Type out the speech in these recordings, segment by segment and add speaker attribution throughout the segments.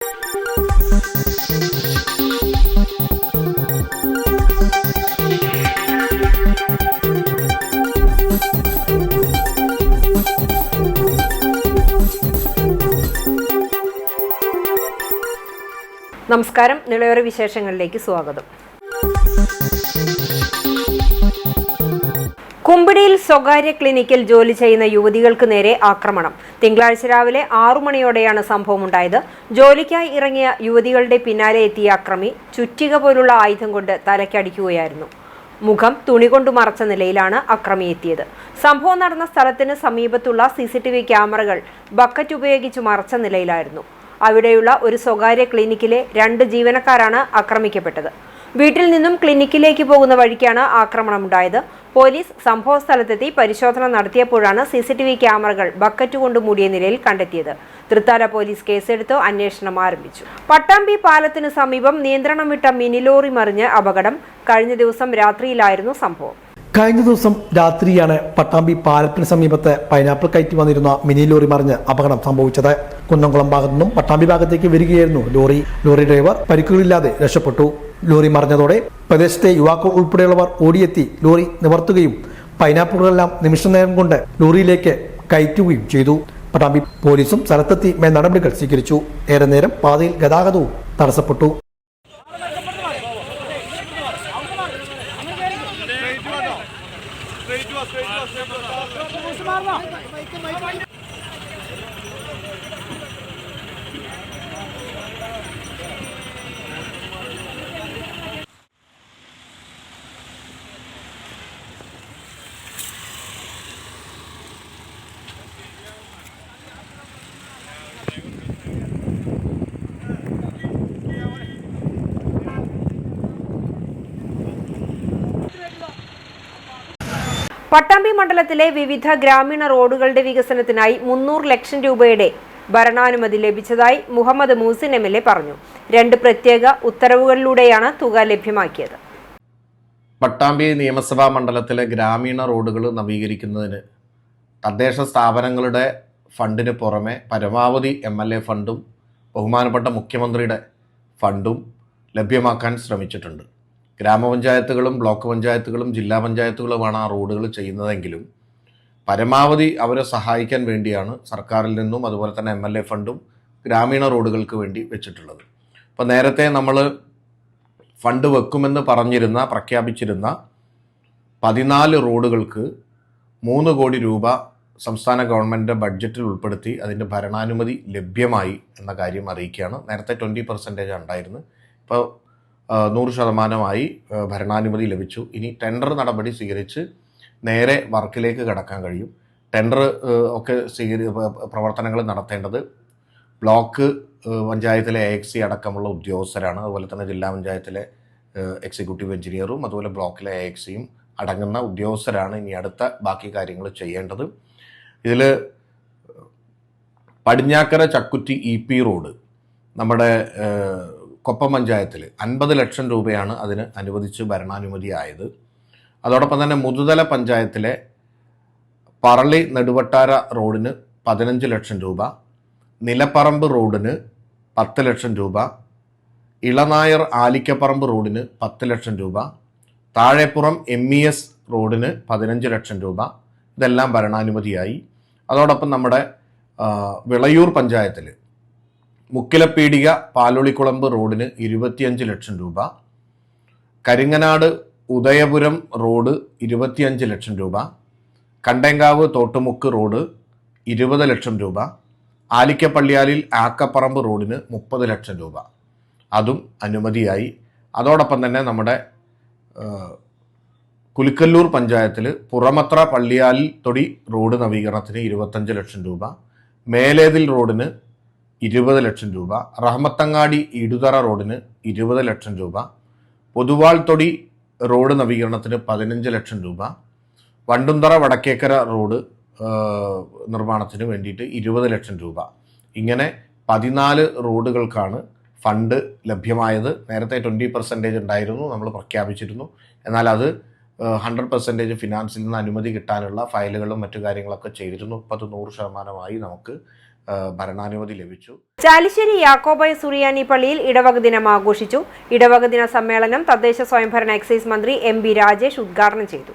Speaker 1: നമസ്കാരം, നിളയോര വിശേഷങ്ങളിലേക്ക് സ്വാഗതം. കുമ്പിടിയിൽ സ്വകാര്യ ക്ലിനിക്കിൽ ജോലി ചെയ്യുന്ന യുവതികൾക്ക് നേരെ ആക്രമണം. തിങ്കളാഴ്ച രാവിലെ 6 മണിയോടെയാണ് സംഭവമുണ്ടായത്. ജോലിക്കായി ഇറങ്ങിയ യുവതികളുടെ പിന്നാലെ എത്തിയ അക്രമി ചുറ്റിക പോലുള്ള ആയുധം കൊണ്ട് തലയ്ക്കടിക്കുകയായിരുന്നു. മുഖം തുണി കൊണ്ട് മറച്ച നിലയിലാണ് അക്രമി എത്തിയത്. സംഭവം നടന്ന സ്ഥലത്തിന് സമീപത്തുള്ള CCTV ക്യാമറകൾ ബക്കറ്റ് ഉപയോഗിച്ച് മറച്ച നിലയിലായിരുന്നു. അവിടെയുള്ള ഒരു സ്വകാര്യ ക്ലിനിക്കിലെ 2 ജീവനക്കാരാണ് ആക്രമിക്കപ്പെട്ടത്. വീട്ടിൽ നിന്നും ക്ലിനിക്കിലേക്ക് പോകുന്ന വഴിക്കാണ് ആക്രമണമുണ്ടായത്. പോലീസ് സംഭവ സ്ഥലത്തെത്തി പരിശോധന നടത്തിയപ്പോഴാണ് CCTV ക്യാമറകൾ ബക്കറ്റ് കൊണ്ട് മൂടിയ നിലയിൽ കണ്ടെത്തിയത്. തൃത്താല പോലീസ് കേസെടുത്ത് അന്വേഷണം ആരംഭിച്ചു. പട്ടാമ്പി പാലത്തിന് സമീപം നിയന്ത്രണം വിട്ട മിനി ലോറി മറിഞ്ഞ് അപകടം. കഴിഞ്ഞ ദിവസം രാത്രിയിലായിരുന്നു സംഭവം.
Speaker 2: കഴിഞ്ഞ ദിവസം രാത്രിയാണ് പട്ടാമ്പി പാലത്തിന് സമീപത്ത് പൈനാപ്പിൾ കയറ്റി വന്നിരുന്ന മിനി ലോറി മറിഞ്ഞ് അപകടം സംഭവിച്ചത്. കുന്നംകുളം ഭാഗത്തു നിന്നും പട്ടാമ്പി ഭാഗത്തേക്ക് വരികയായിരുന്നു ലോറി. ലോറി ഡ്രൈവർ പരിക്കുകളില്ലാതെ രക്ഷപ്പെട്ടു. ലോറി മറിഞ്ഞതോടെ പ്രദേശത്തെ യുവാക്കൾ ഉൾപ്പെടെയുള്ളവർ ഓടിയെത്തി ലോറി നിവർത്തുകയും പൈനാപ്പിളുകളെല്ലാം നിമിഷ നേരം കൊണ്ട് ലോറിയിലേക്ക് കയറ്റുകയും ചെയ്തു. പട്ടാമ്പി പോലീസും സ്ഥലത്തെത്തി മേൽ നടപടികൾ സ്വീകരിച്ചു. ഏറെ നേരം പാതയിൽ ഗതാഗതവും തടസ്സപ്പെട്ടു.
Speaker 1: പട്ടാമ്പി മണ്ഡലത്തിലെ വിവിധ ഗ്രാമീണ റോഡുകളുടെ വികസനത്തിനായി 300 ലക്ഷം രൂപയുടെ ഭരണാനുമതി ലഭിച്ചതായി മുഹമ്മദ് മൂസിൻ MLA പറഞ്ഞു. 2 പ്രത്യേക ഉത്തരവുകളിലൂടെയാണ് തുക ലഭ്യമാക്കിയത്.
Speaker 3: പട്ടാമ്പി നിയമസഭാ മണ്ഡലത്തിലെ ഗ്രാമീണ റോഡുകൾ നവീകരിക്കുന്നതിന് തദ്ദേശ സ്ഥാപനങ്ങളുടെ ഫണ്ടിന് പുറമെ പരമാവധി MLA ഫണ്ടും ബഹുമാനപ്പെട്ട മുഖ്യമന്ത്രിയുടെ ഫണ്ടും ലഭ്യമാക്കാൻ ശ്രമിച്ചിട്ടുണ്ട്. ഗ്രാമപഞ്ചായത്തുകളും ബ്ലോക്ക് പഞ്ചായത്തുകളും ജില്ലാ പഞ്ചായത്തുകളുമാണ് ആ റോഡുകൾ ചെയ്യുന്നതെങ്കിലും പരമാവധി അവരെ സഹായിക്കാൻ വേണ്ടിയാണ് സർക്കാരിൽ നിന്നും അതുപോലെ തന്നെ MLA ഫണ്ടും ഗ്രാമീണ റോഡുകൾക്ക് വേണ്ടി വെച്ചിട്ടുള്ളത്. അപ്പോൾ നേരത്തെ നമ്മൾ ഫണ്ട് വെക്കുമെന്ന് പ്രഖ്യാപിച്ചിരുന്ന 14 റോഡുകൾക്ക് 3 കോടി രൂപ സംസ്ഥാന ഗവൺമെൻറ് ബഡ്ജറ്റിൽ ഉൾപ്പെടുത്തി അതിൻ്റെ ഭരണാനുമതി ലഭ്യമായി എന്ന കാര്യം അറിയിക്കുകയാണ്. നേരത്തെ 20% ഉണ്ടായിരുന്നു. ഇപ്പോൾ 100% ഭരണാനുമതി ലഭിച്ചു. ഇനി ടെൻഡർ നടപടി സ്വീകരിച്ച് നേരെ വർക്കിലേക്ക് കടക്കാൻ കഴിയും. ടെൻഡർ ഒക്കെ പ്രവർത്തനങ്ങൾ നടത്തേണ്ടത് ബ്ലോക്ക് പഞ്ചായത്തിലെ AXC അടക്കമുള്ള ഉദ്യോഗസ്ഥരാണ്. അതുപോലെ തന്നെ ജില്ലാ പഞ്ചായത്തിലെ എക്സിക്യൂട്ടീവ് എഞ്ചിനീയറും അതുപോലെ ബ്ലോക്കിലെ AXCയും അടങ്ങുന്ന ഉദ്യോഗസ്ഥരാണ് ഇനി അടുത്ത ബാക്കി കാര്യങ്ങൾ ചെയ്യേണ്ടത്. ഇതിൽ പടിഞ്ഞാക്കര ചക്കുറ്റി EP റോഡ് നമ്മുടെ കൊപ്പം പഞ്ചായത്തിൽ 50 ലക്ഷം രൂപയാണ് അതിന് അനുവദിച്ച് ഭരണാനുമതി ആയത്. അതോടൊപ്പം തന്നെ മുതുതല പഞ്ചായത്തിലെ പറളി നെടുവട്ടാര റോഡിന് 15 ലക്ഷം രൂപ, നിലപ്പറമ്പ് റോഡിന് 10 ലക്ഷം രൂപ, ഇളനായർ ആലിക്കപ്പറമ്പ് റോഡിന് 10 ലക്ഷം രൂപ, താഴെപ്പുറം MES റോഡിന് 15 ലക്ഷം രൂപ. ഇതെല്ലാം ഭരണാനുമതിയായി. അതോടൊപ്പം നമ്മുടെ വിളയൂർ പഞ്ചായത്തിൽ മുക്കിലപ്പീടിക പാലൊളിക്കുളമ്പ് റോഡിന് 25 ലക്ഷം രൂപ, കരിങ്ങനാട് ഉദയപുരം റോഡ് 25 ലക്ഷം രൂപ, കണ്ടേങ്കാവ് തോട്ടുമുക്ക് റോഡ് 20 ലക്ഷം രൂപ, ആലിക്കപ്പള്ളിയാലിൽ ആക്കപ്പറമ്പ് റോഡിന് 30 ലക്ഷം രൂപ അതും അനുമതിയായി. അതോടൊപ്പം തന്നെ നമ്മുടെ കുലിക്കല്ലൂർ പഞ്ചായത്തിൽ പുറമത്ര പള്ളിയാലിൽ തൊടി റോഡ് നവീകരണത്തിന് 25 ലക്ഷം രൂപ, മേലേതിൽ റോഡിന് 20 ലക്ഷം രൂപ, റഹ്മത്തങ്ങാടി ഇടുതറ റോഡിന് 20 ലക്ഷം രൂപ, പൊതുവാൾ തൊടി റോഡ് നവീകരണത്തിന് 15 ലക്ഷം രൂപ, വണ്ടുന്തറ വടക്കേക്കര റോഡ് നിർമ്മാണത്തിന് വേണ്ടിയിട്ട് 20 ലക്ഷം രൂപ. ഇങ്ങനെ 14 റോഡുകൾക്കാണ് ഫണ്ട് ലഭ്യമായത്. നേരത്തെ 20% ഉണ്ടായിരുന്നു, നമ്മൾ പ്രഖ്യാപിച്ചിരുന്നു. എന്നാൽ അത് 100% ഫിനാൻസിൽ നിന്ന് അനുമതി കിട്ടാനുള്ള ഫയലുകളും മറ്റു കാര്യങ്ങളൊക്കെ ചെയ്തിരുന്നു. ഇപ്പോൾ അത് 100% നമുക്ക് ഭരണാനുമതി ലഭിച്ചു.
Speaker 1: ചാലിശ്ശേരി യാക്കോബായ സുറിയാനി പള്ളിയിൽ ഇടവക ദിനം ആഘോഷിച്ചു. ഇടവക ദിന സമ്മേളനം തദ്ദേശ സ്വയംഭരണ എക്സൈസ് മന്ത്രി MB രാജേഷ് ഉദ്ഘാടനം ചെയ്തു.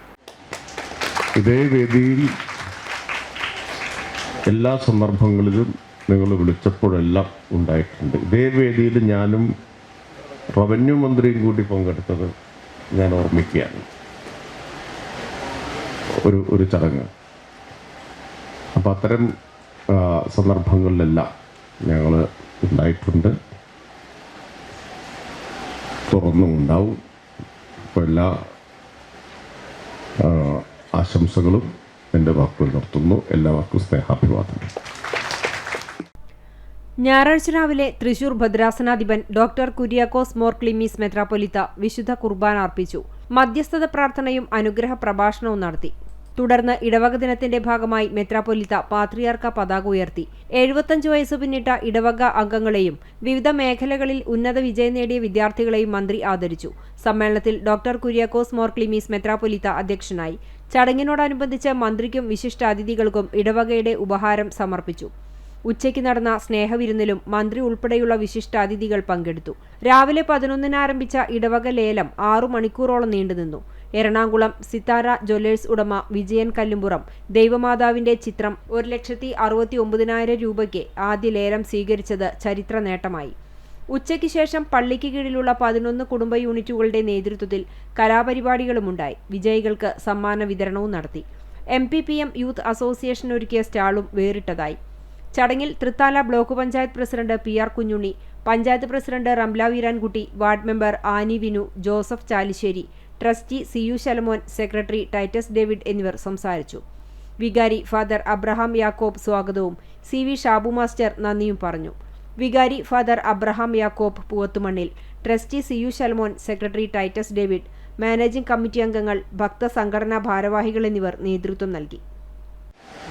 Speaker 4: ഇതേ വേദിയിൽ എല്ലാ സന്ദർഭങ്ങളിലും നിങ്ങൾ വിളിച്ചപ്പോഴെല്ലാം ഉണ്ടായിട്ടുണ്ട്. ഇതേ വേദിയിൽ ഞാനും റവന്യൂ മന്ത്രിയും കൂടി പങ്കെടുത്തത് ഞാൻ ഓർമ്മിക്കുകയാണ്. ഒരു ചടങ്ങ്. അപ്പം അത്തരം സന്ദർഭങ്ങളിലെല്ലാം ഞങ്ങൾ ഉണ്ടായിട്ടുണ്ട്, തുറന്നും ഉണ്ടാവും. അപ്പോൾ എല്ലാ ആശംസകളും എൻ്റെ വാക്കുകൾ നിർത്തുന്നു. എല്ലാവർക്കും സ്നേഹാഭിവാദനം.
Speaker 1: ഞായറാഴ്ച രാവിലെ തൃശൂർ ഭദ്രാസനാധിപൻ ഡോക്ടർ കുര്യാക്കോസ് മോർ ക്ലീമീസ് മെത്രാപ്പൊലീത്ത വിശുദ്ധ കുർബാന അർപ്പിച്ചു. മധ്യസ്ഥത പ്രാർത്ഥനയും അനുഗ്രഹ പ്രഭാഷണവും നടത്തി. തുടർന്ന് ഇടവക ദിനത്തിന്റെ ഭാഗമായി മെത്രാപ്പൊലീത്ത പാത്രിയാർക്ക പതാക ഉയർത്തി. 75 വയസ്സ് പിന്നിട്ട ഇടവക അംഗങ്ങളെയും വിവിധ മേഖലകളിൽ ഉന്നത വിജയം നേടിയ വിദ്യാർത്ഥികളെയും മന്ത്രി ആദരിച്ചു. സമ്മേളനത്തിൽ ഡോക്ടർ കുര്യാക്കോസ് മോർ ക്ലീമീസ് മെത്രാപ്പൊലീത്ത അധ്യക്ഷനായി. ചടങ്ങിനോടനുബന്ധിച്ച് മന്ത്രിക്കും വിശിഷ്ടാതിഥികൾക്കും ഇടവകയുടെ ഉപഹാരം സമർപ്പിച്ചു. ഉച്ചയ്ക്ക് നടന്ന സ്നേഹവിരുന്നിലും മന്ത്രി ഉൾപ്പെടെയുള്ള വിശിഷ്ടാതിഥികൾ പങ്കെടുത്തു. രാവിലെ 11-ന് ആരംഭിച്ച ഇടവക ലേലം 6 മണിക്കൂറോളം നീണ്ടുനിന്നു. എറണാകുളം സിത്താര ജ്വല്ലേഴ്സ് ഉടമ വിജയൻ കല്ലുംപുറം ദൈവമാതാവിന്റെ ചിത്രം 1,69,000 രൂപയ്ക്ക് ആദ്യ ലേലം സ്വീകരിച്ചത് ചരിത്ര നേട്ടമായി. ഉച്ചയ്ക്ക് ശേഷം പള്ളിക്ക് കീഴിലുള്ള 11 കുടുംബ യൂണിറ്റുകളുടെ നേതൃത്വത്തിൽ കലാപരിപാടികളുമുണ്ടായി. വിജയികൾക്ക് സമ്മാന വിതരണവും നടത്തി. MPPM യൂത്ത് അസോസിയേഷൻ ഒരുക്കിയ സ്റ്റാളും വേറിട്ടതായി. ചടങ്ങിൽ Thrithala block panchayat president PR Kunjunni, panchayat president Ramla Veerankutty, ward member Annie Vinu, Joseph Chalissery, trustee CU Shalamon, secretary Titus David എന്നിവർ സംസാരിച്ചു. വികാരി ഫാദർ അബ്രഹാം യാക്കോബ് സ്വാഗതവും CV ഷാബു മാസ്റ്റർ നന്ദിയും പറഞ്ഞു. വികാരി father Abraham Yakob Poovathumannil, trustee CU Shalamon, secretary Titus David, managing committee അംഗങ്ങൾ, ഭക്തസംഘടനാ ഭാരവാഹികൾ എന്നിവർ നേതൃത്വം നൽകി.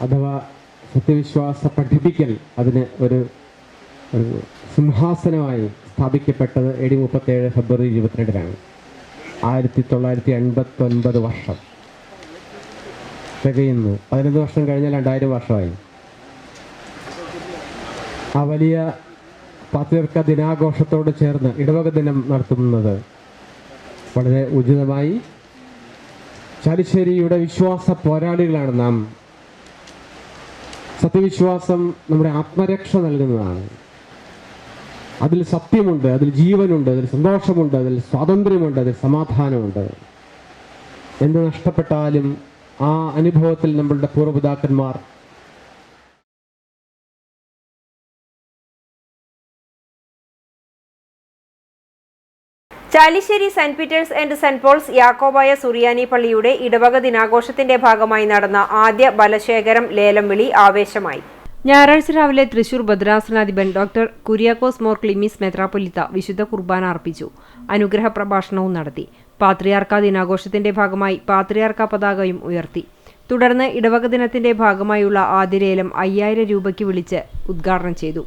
Speaker 5: അഥവാ സത്യവിശ്വാസ പഠിപ്പിക്കൽ അതിന് ഒരു സിംഹാസനമായി സ്ഥാപിക്കപ്പെട്ടത് AD 37 ഫെബ്രുവരി 22-നാണ്. 1989 വർഷം തികയുന്നു. 15 വർഷം കഴിഞ്ഞാൽ 2000 വർഷമായി. ആ വലിയ പാത്രിയർക്ക ദിനാഘോഷത്തോട് ചേർന്ന് ഇടവക ദിനം നടത്തുന്നത് വളരെ ഉചിതമായി. ചാലിശ്ശേരിയുടെ വിശ്വാസ പോരാളികളാണ് നാം. സത്യവിശ്വാസം നമ്മുടെ ആത്മരക്ഷ നൽകുന്നതാണ്. അതിൽ സത്യമുണ്ട്, അതിൽ ജീവനുണ്ട്, അതിൽ സന്തോഷമുണ്ട്, അതിൽ സ്വാതന്ത്ര്യമുണ്ട്, അതിൽ സമാധാനമുണ്ട്. എന്ത് നഷ്ടപ്പെട്ടാലും ആ അനുഭവത്തിൽ നമ്മളുടെ പൂർവ്വപിതാക്കന്മാർ
Speaker 1: Chalissery saint Peter's and saint Paul's Yakobaya Suriyani പള്ളിയുടെ ഇടവക ദിനാഘോഷത്തിന്റെ ഭാഗമായി നടന്ന ആദ്യ ബലശേഖരം ലേലം വിളി ആവേശമായി. ഞായറാഴ്ച രാവിലെ തൃശൂർ ഭദ്രാസനാധിപൻ ഡോക്ടർ കുര്യാക്കോസ് മോർ ക്ലീമീസ് മെത്രാപ്പൊലീത്ത വിശുദ്ധ കുർബാന അർപ്പിച്ചു. അനുഗ്രഹ പ്രഭാഷണവും നടത്തി. പാത്രിയാർക്ക ദിനാഘോഷത്തിന്റെ ഭാഗമായി പാത്രിയാർക്ക പതാകയും ഉയർത്തി. തുടർന്ന് ഇടവക ദിനത്തിന്റെ ഭാഗമായുള്ള ആദ്യ ലേലം 5000 രൂപയ്ക്ക് വിളിച്ച് ഉദ്ഘാടനം ചെയ്തു.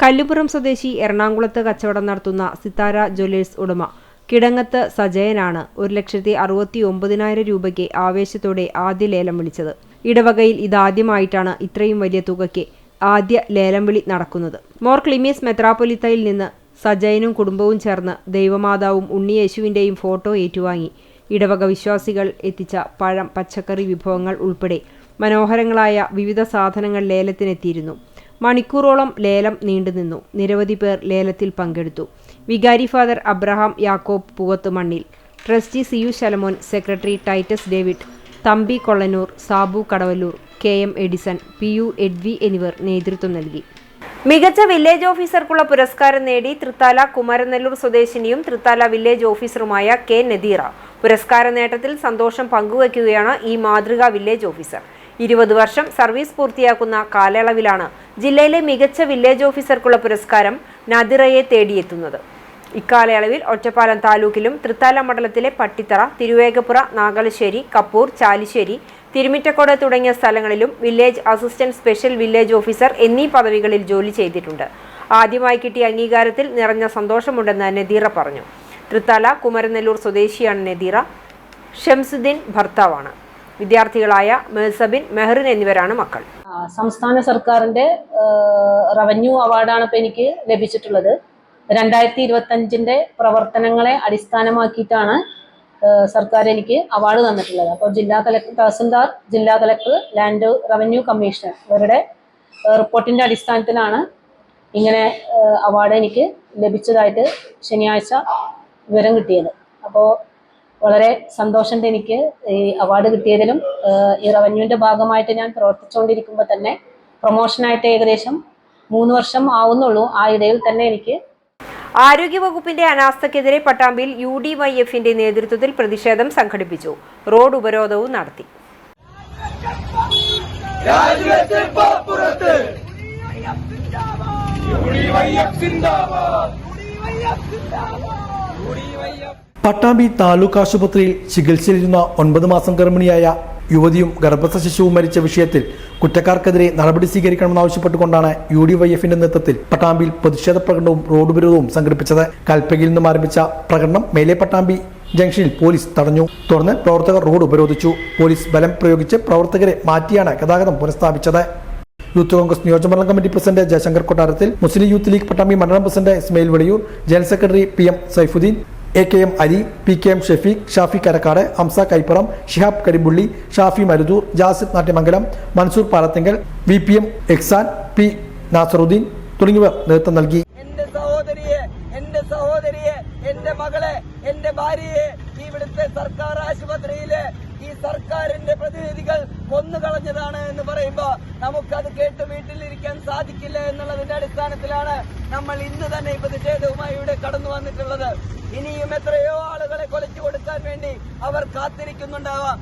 Speaker 1: കല്ലുപുറം സ്വദേശി എറണാകുളത്ത് കച്ചവടം നടത്തുന്ന സിത്താര ജ്വല്ലേഴ്സ് ഉടമ കിടങ്ങത്ത് സജയനാണ് 1,69,000 രൂപയ്ക്ക് ആവേശത്തോടെ ആദ്യ ലേലം വിളിച്ചത്. ഇടവകയിൽ ഇതാദ്യമായിട്ടാണ് ഇത്രയും വലിയ തുകയ്ക്ക് ആദ്യ ലേലം വിളി നടക്കുന്നത്. മോർ ക്ലീമീസ് മെത്രാപ്പൊലീത്തയിൽ നിന്ന് സജയനും കുടുംബവും ചേർന്ന് ദൈവമാതാവും ഉണ്ണിയേശുവിൻ്റെയും ഫോട്ടോ ഏറ്റുവാങ്ങി. ഇടവക വിശ്വാസികൾ എത്തിച്ച പഴം, പച്ചക്കറി വിഭവങ്ങൾ ഉൾപ്പെടെ മനോഹരങ്ങളായ വിവിധ സാധനങ്ങൾ ലേലത്തിനെത്തിയിരുന്നു. മണിക്കൂറോളം ലേലം നീണ്ടുനിന്നു. നിരവധി പേർ ലേലത്തിൽ പങ്കെടുത്തു. വികാരി father Abraham Yakob Poovathumannil, trustee CU Shalamon, secretary Titus David, Thampi Kollanoor, Sabu Kadavallur, KM Edison, PU Edvi എന്നിവർ നേതൃത്വം നൽകി. മികച്ച വില്ലേജ് ഓഫീസർക്കുള്ള പുരസ്കാരം നേടി തൃത്താല കുമരനെല്ലൂർ സ്വദേശിനിയും തൃത്താല വില്ലേജ് ഓഫീസറുമായ K നദീറ. പുരസ്കാര നേട്ടത്തിൽ സന്തോഷം പങ്കുവയ്ക്കുകയാണ് ഈ മാതൃകാ വില്ലേജ് ഓഫീസർ. 20 വർഷം സർവീസ് പൂർത്തിയാക്കുന്ന കാലയളവിലാണ് ജില്ലയിലെ മികച്ച വില്ലേജ് ഓഫീസർക്കുള്ള പുരസ്കാരം നദിറയെ തേടിയെത്തുന്നത്. ഇക്കാലയളവിൽ ഒറ്റപ്പാലം താലൂക്കിലും തൃത്താല മണ്ഡലത്തിലെ പട്ടിത്തറ, തിരുവേഗപ്പുറ, നാഗലശ്ശേരി, കപ്പൂർ, ചാലിശ്ശേരി, തിരുമിറ്റക്കോട് തുടങ്ങിയ സ്ഥലങ്ങളിലും village assistant special village officer എന്നീ പദവികളിൽ ജോലി ചെയ്തിട്ടുണ്ട്. ആദ്യമായി കിട്ടിയ അംഗീകാരത്തിൽ നിറഞ്ഞ സന്തോഷമുണ്ടെന്ന് നദീറ പറഞ്ഞു. തൃത്താല കുമരനെല്ലൂർ സ്വദേശിയാണ് നദീറ. ഷംസുദ്ദീൻ ഭർത്താവാണ്. വിദ്യാർത്ഥികളായ മെഹ്സബിൻ, മെഹറിൻ എന്നിവരാണ് മക്കൾ.
Speaker 6: സംസ്ഥാന സർക്കാരിൻ്റെ റവന്യൂ അവാർഡാണ് ഇപ്പോൾ എനിക്ക് ലഭിച്ചിട്ടുള്ളത്. 2025 പ്രവർത്തനങ്ങളെ അടിസ്ഥാനമാക്കിയിട്ടാണ് സർക്കാർ എനിക്ക് അവാർഡ് തന്നിട്ടുള്ളത്. അപ്പോൾ ജില്ലാ കളക്ടർ, തഹസിൽദാർ, ജില്ലാ കളക്ടർ, ലാൻഡ് റവന്യൂ കമ്മീഷണർ ഇവരുടെ റിപ്പോർട്ടിൻ്റെ അടിസ്ഥാനത്തിലാണ് ഇങ്ങനെ അവാർഡ് എനിക്ക് ലഭിച്ചതായിട്ട് ശനിയാഴ്ച വിവരം കിട്ടിയത്. അപ്പോൾ വളരെ സന്തോഷമുണ്ട് എനിക്ക് ഈ അവാർഡ് കിട്ടിയതിലും. ഈ റവന്യൂവിൻ്റെ ഭാഗമായിട്ട് ഞാൻ പ്രവർത്തിച്ചുകൊണ്ടിരിക്കുമ്പോൾ തന്നെ പ്രൊമോഷനായിട്ട് ഏകദേശം 3 വർഷം ആവുന്നുള്ളൂ. ആ ഇടയിൽ തന്നെ എനിക്ക്
Speaker 1: ആരോഗ്യവകുപ്പിന്റെ അനാസ്ഥക്കെതിരെ പട്ടാമ്പിയിൽ UDYF-ന്റെ നേതൃത്വത്തിൽ പ്രതിഷേധം സംഘടിപ്പിച്ചു. റോഡ് ഉപരോധവും നടത്തി.
Speaker 2: പട്ടാമ്പി താലൂക്ക് ആശുപത്രിയിൽ ചികിത്സയിലിരുന്ന 9 മാസം ഗർഭിണിയായ യുവതിയും ഗർഭസ്ഥ ശിശുവും മരിച്ച വിഷയത്തിൽ കുറ്റക്കാർക്കെതിരെ നടപടി സ്വീകരിക്കണമെന്നാവശ്യപ്പെട്ടുകൊണ്ടാണ് UDYF-ന്റെ നേതൃത്വത്തിൽ പട്ടാമ്പിയിൽ പ്രതിഷേധ പ്രകടനവും റോഡ് ഉപരോധവും സംഘടിപ്പിച്ചത്. കൽപ്പകയിൽ നിന്നും ആരംഭിച്ച പ്രകടനം മേലെ പട്ടാമ്പി ജംഗ്ഷനിൽ പോലീസ് തടഞ്ഞു. തുടർന്ന് പ്രവർത്തകർ റോഡ് ഉപരോധിച്ചു. പോലീസ് ബലം പ്രയോഗിച്ച് പ്രവർത്തകരെ മാറ്റിയാണ് ഗതാഗതം പുനഃസ്ഥാപിച്ചത്. യൂത്ത് കോൺഗ്രസ് നിയോജകമണ്ഡലം കമ്മിറ്റി പ്രസിഡന്റ് ജയശങ്കർ കൊട്ടാരത്തിൽ, മുസ്ലിം യൂത്ത് ലീഗ് പട്ടാമ്പി മണ്ഡലം president Ismail Veliyur, general secretary PM Saifuddin, AKM Ali, PKM Shefeeq, Shafi Karakkad, Hamza Kaipparam, Shihab Karimpulli, Shafi Marudur, Jasir Nattyamangalam, Mansoor Palathingal, VPM Exan, P Nasaruddin തുടങ്ങിയവർ നേതൃത്വം നൽകി.
Speaker 7: എന്റെ സഹോദരിയെ, എന്റെ മകളെ, എന്റെ ഭാര്യയെ ഇവിടുത്തെ സർക്കാർ ആശുപത്രിയിലെ ഈ സർക്കാരിന്റെ പ്രതിനിധികൾ കൊന്നുകളഞ്ഞതാണ് എന്ന് പറയുമ്പോൾ നമുക്കത് കേട്ട് വീട്ടിലിരിക്കാൻ സാധിക്കില്ല എന്നുള്ളതിന്റെ അടിസ്ഥാനത്തിലാണ് നമ്മൾ ഇന്ന് തന്നെ ഈ പ്രതിഷേധവുമായി ഇവിടെ കടന്നു വന്നിട്ടുള്ളത്. ഇനിയും എത്രയോ ആളുകളെ കൊലച്ചു കൊടുക്കാൻ വേണ്ടി അവർ കാത്തിരിക്കുന്നുണ്ടാവാം.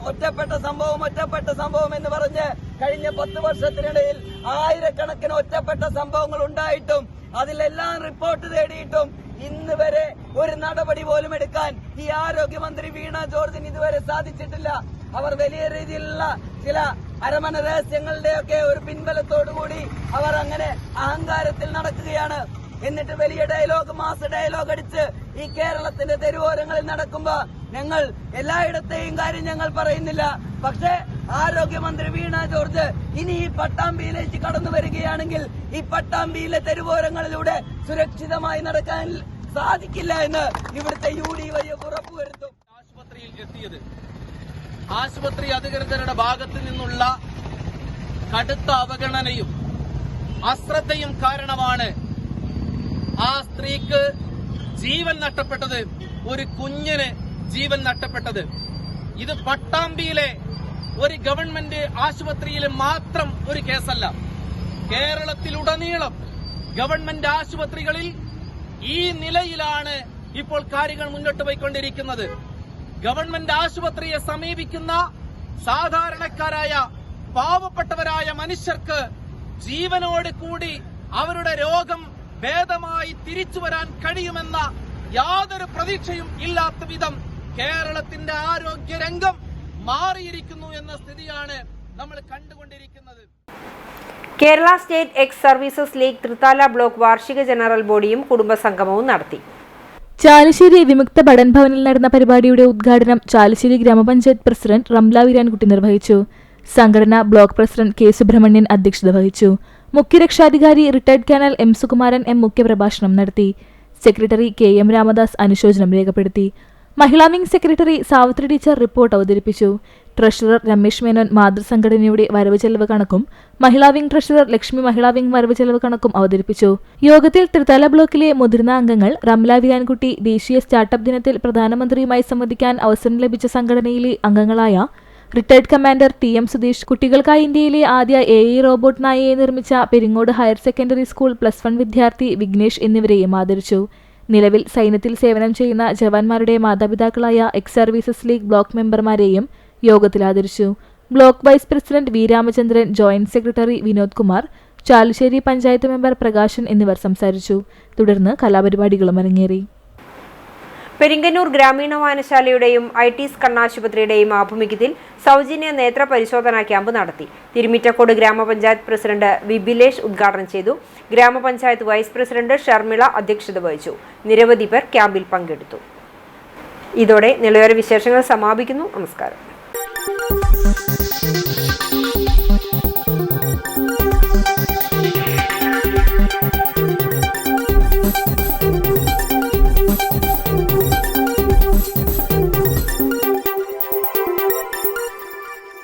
Speaker 7: ഒറ്റപ്പെട്ട സംഭവം എന്ന് പറഞ്ഞ് കഴിഞ്ഞ 10 വർഷത്തിനിടയിൽ ആയിരക്കണക്കിന് ഒറ്റപ്പെട്ട സംഭവങ്ങൾ ഉണ്ടായിട്ടും അതിലെല്ലാം റിപ്പോർട്ട് തേടിയിട്ടും ഇന്ന് വരെ ഒരു നടപടി പോലും എടുക്കാൻ ഈ ആരോഗ്യമന്ത്രി വീണ ജോർജിന് ഇതുവരെ സാധിച്ചിട്ടില്ല. അവർ വലിയ രീതിയിലുള്ള ചില അരമന രഹസ്യങ്ങളുടെയൊക്കെ ഒരു പിൻബലത്തോടുകൂടി അവർ അങ്ങനെ അഹങ്കാരത്തിൽ നടക്കുകയാണ്. എന്നിട്ട് വലിയ മാസ് ഡയലോഗ് അടിച്ച് ഈ കേരളത്തിന്റെ തെരുവോരങ്ങളിൽ നടക്കുമ്പോ ഞങ്ങൾ എല്ലായിടത്തെയും കാര്യം ഞങ്ങൾ പറയുന്നില്ല. പക്ഷേ ആരോഗ്യമന്ത്രി വീണ ജോർജ് ഇനി ഈ പട്ടാമ്പിയിലേക്ക് കടന്നു വരികയാണെങ്കിൽ ഈ പട്ടാമ്പിയിലെ തെരുവോരങ്ങളിലൂടെ സുരക്ഷിതമായി നടക്കാൻ സാധിക്കില്ല എന്ന് ഇവിടുത്തെ UDYF ഉറപ്പുവരുത്തും.
Speaker 8: ആശുപത്രിയിൽ എത്തിയത് ആശുപത്രി അധികൃതരുടെ ഭാഗത്തു നിന്നുള്ള കടുത്ത അവഗണനയും അശ്രദ്ധയും കാരണമാണ് ആ സ്ത്രീക്ക് ജീവൻ നഷ്ടപ്പെട്ടത്, ഒരു കുഞ്ഞിന് ജീവൻ നഷ്ടപ്പെട്ടത്. ഇത് പട്ടാമ്പിയിലെ ഒരു ഗവൺമെന്റ് ആശുപത്രിയിലെ മാത്രം ഒരു കേസല്ല. കേരളത്തിലുടനീളം ഗവൺമെന്റ് ആശുപത്രികളിൽ ഈ നിലയിലാണ് ഇപ്പോൾ കാര്യങ്ങൾ മുന്നോട്ട് പോയിക്കൊണ്ടിരിക്കുന്നത്. ഗവൺമെന്റ് ആശുപത്രിയെ സമീപിക്കുന്ന സാധാരണക്കാരായ പാവപ്പെട്ടവരായ മനുഷ്യർക്ക് ജീവനോട് കൂടി അവരുടെ രോഗം ഭേദമായി തിരിച്ചു വരാൻ കഴിയുമെന്ന യാതൊരു പ്രതീക്ഷയും ഇല്ലാത്ത വിധം കേരളത്തിന്റെ ആരോഗ്യരംഗം മാറിയിരിക്കുന്നു എന്ന സ്ഥിതിയാണ് നമ്മൾ കണ്ടുകൊണ്ടിരിക്കുന്നത്.
Speaker 1: Kerala state X services league Thrithala block വാർഷിക ജനറൽ ബോഡിയും കുടുംബസംഗമവും നടത്തി.
Speaker 9: ചാലിശ്ശേരി വിമുക്ത പഠൻ ഭവനിൽ നടന്ന പരിപാടിയുടെ ഉദ്ഘാടനം ചാലിശ്ശേരി ഗ്രാമപഞ്ചായത്ത് പ്രസിഡന്റ് റംല വീരാൻകുട്ടി നിർവഹിച്ചു. സംഘടന ബ്ലോക്ക് പ്രസിഡന്റ് K സുബ്രഹ്മണ്യൻ അധ്യക്ഷത വഹിച്ചു. മുഖ്യരക്ഷാധികാരി റിട്ടയർഡ് കേണൽ M സുകുമാരൻ മുഖ്യപ്രഭാഷണം നടത്തി. സെക്രട്ടറി KM രാമദാസ് അനുശോചനം രേഖപ്പെടുത്തി. മഹിളാ wing secretary Savitri teacher report അവതരിപ്പിച്ചു. ട്രഷറർ രമേശ് മേനോൻ മാതൃസംഘടനയുടെ വരവ് ചെലവ് കണക്കും മഹിളാ വിംഗ് ട്രഷറർ ലക്ഷ്മി മഹിളാ വിംഗ് വരവ് ചെലവ് കണക്കും അവതരിപ്പിച്ചു. യോഗത്തിൽ തൃത്താല ബ്ലോക്കിലെ മുതിർന്ന അംഗങ്ങൾ റംല വീരാൻകുട്ടി, ദേശീയ സ്റ്റാർട്ടപ്പ് ദിനത്തിൽ പ്രധാനമന്ത്രിയുമായി സംവദിക്കാൻ അവസരം ലഭിച്ച സംഘടനയിലെ അംഗങ്ങളായ റിട്ടയർഡ് കമാൻഡർ TM സുധീഷ്, കുട്ടികൾക്കായി ഇന്ത്യയിലെ ആദ്യ AI റോബോട്ട് നായയെ നിർമ്മിച്ച പെരിങ്ങോട് ഹയർ സെക്കൻഡറി സ്കൂൾ +1 വിദ്യാർത്ഥി വിഘ്നേഷ് എന്നിവരെയും ആദരിച്ചു. നിലവിൽ സൈന്യത്തിൽ സേവനം ചെയ്യുന്ന ജവാന്മാരുടെ മാതാപിതാക്കളായ എക്സ് സർവീസസ് ലീഗ് ബ്ലോക്ക് മെമ്പർമാരെയും യോഗത്തിൽ ആദരിച്ചു. Block vice president V Ramachandran, joint secretary Vinod Kumar, Chalissery panchayat member Prakashan എന്നിവർ സംസാരിച്ചു. തുടർന്ന് കലാപരിപാടികളും അരങ്ങേറി.
Speaker 1: പെരിങ്ങന്നൂർ ഗ്രാമീണ വായനശാലയുടെയും ITS കണ്ണാശുപത്രിയുടെയും ആഭിമുഖ്യത്തിൽ സൗജന്യ നേത്ര പരിശോധനാ ക്യാമ്പ് നടത്തി. തിരുമിറ്റക്കോട് ഗ്രാമപഞ്ചായത്ത് പ്രസിഡന്റ് വിബിലേഷ് ഉദ്ഘാടനം ചെയ്തു. ഗ്രാമപഞ്ചായത്ത് വൈസ് പ്രസിഡന്റ് ഷർമിള അധ്യക്ഷത വഹിച്ചു. നിരവധി പേർ ക്യാമ്പിൽ പങ്കെടുത്തു. ഇതോടെ നിലയോര വിശേഷങ്ങൾ സമാപിക്കുന്നു. നമസ്കാരം.